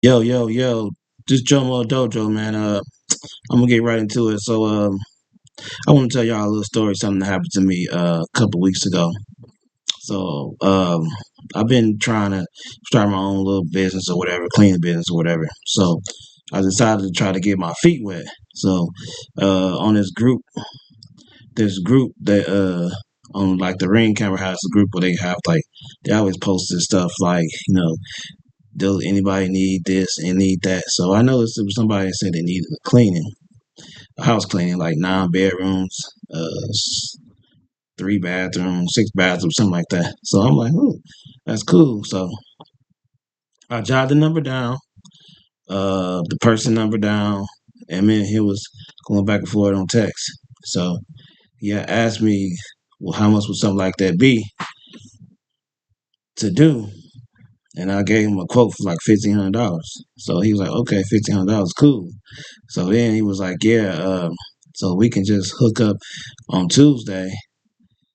Yo, yo, yo, this Jomo Dojo, man. I'm gonna get right into it. I want to tell y'all a little story, something that happened to me a couple weeks ago. So, I've been trying to start my own little business or whatever, cleaning business or whatever. So, I decided to try to get my feet wet. So, on this group that on like the Ring Camera has a group where they have like they always post this stuff like does anybody need this and need that? So I noticed there was somebody that said they needed a house cleaning, like 9 bedrooms, 3 bathrooms, 6 bathrooms, something like that. So I'm like, oh, that's cool. So I jotted the number down, the person number down, and then he was going back and forth on text. So he had asked me, well, how much would something like that be to do? And I gave him a quote for like $1,500. So he was like, okay, $1,500, cool. So then he was like, yeah, so we can just hook up on Tuesday,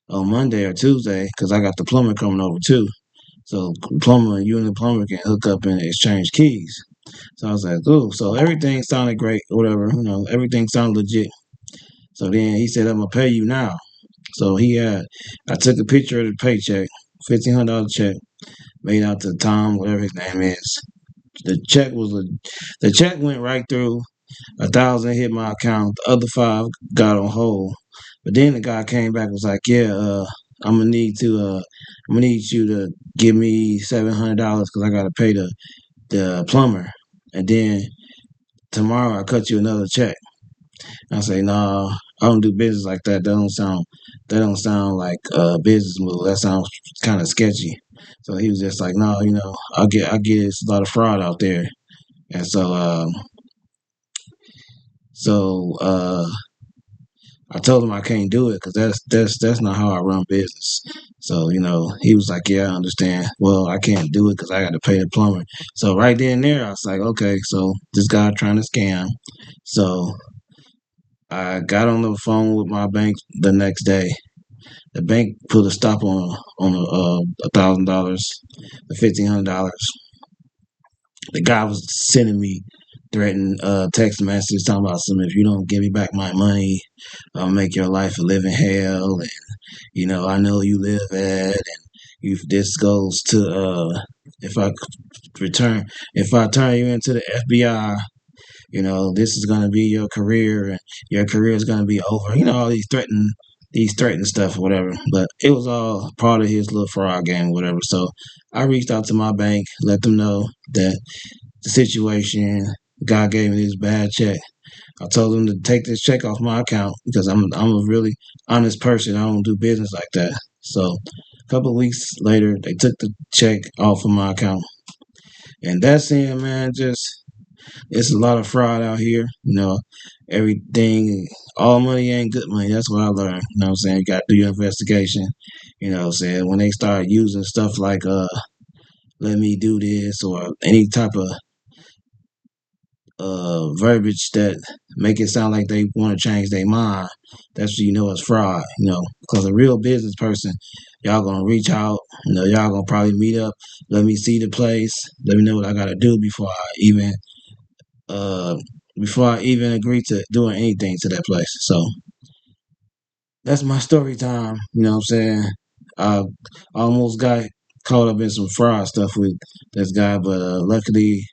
on Monday or Tuesday, because I got the plumber coming over too. So plumber, you and the plumber can hook up and exchange keys. So I was like, cool. So everything sounded great, whatever, everything sounded legit. So then he said, I'm gonna pay you now. So I took a picture of the paycheck, $1,500 check, made out to Tom, whatever his name is. The check was the check went right through. 1,000 hit my account. The other five got on hold. But then the guy came back and was like, "Yeah, I'm gonna need you to give me $700 because I gotta pay the plumber, and then tomorrow I cut you another check." I say, "No, I don't do business like that. That don't sound like a business move. That sounds kind of sketchy." So he was just like, "No, I get it's a lot of fraud out there." And so I told him I can't do it because that's not how I run business. So he was like, "Yeah, I understand. Well, I can't do it because I got to pay the plumber." So right then and there, I was like, "Okay, so this guy trying to scam." So I got on the phone with my bank the next day. The bank put a stop on $1,000, the $1,500. The guy was sending me threatening text messages talking about some, if you don't give me back my money, I'll make your life a living hell. And I know you live at, and if this goes to if I return if I turn you into the FBI, this is gonna be your career, and your career is gonna be over. All these threatening stuff or whatever. But it was all part of his little fraud game, or whatever. So I reached out to my bank, let them know that the situation. God gave me this bad check. I told them to take this check off my account because I'm a really honest person. I don't do business like that. So a couple of weeks later, they took the check off of my account, and that's it, man. Just it's a lot of fraud out here. Everything, all money ain't good money. That's what I learned. What I'm saying? You got to do your investigation. What I'm saying? When they start using stuff like let me do this or any type of verbiage that make it sound like they want to change their mind, that's when you know it's fraud. Because a real business person, y'all gonna reach out. Y'all gonna probably meet up. Let me see the place. Let me know what I gotta do uh before I even agree to doing anything to that place. So that's my story time. You know what I'm saying? I almost got caught up in some fraud stuff with this guy, but luckily,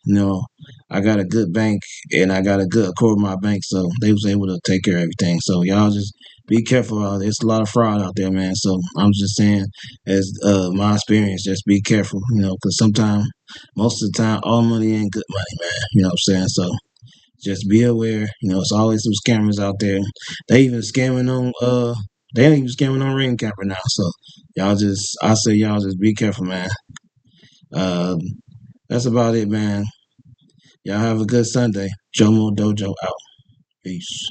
I got a good bank and I got a good accord with my bank, so they was able to take care of everything. So y'all just be careful out there. It's a lot of fraud out there, man. So I'm just saying, as my experience, just be careful, because sometimes, most of the time, all money ain't good money, man. You know what I'm saying? So just be aware. It's always some scammers out there. They even scamming on they ain't even scamming on ring camper now. So I say y'all just be careful, man. Um, that's about it, man. Y'all have a good Sunday. Jomo Dojo out. Peace.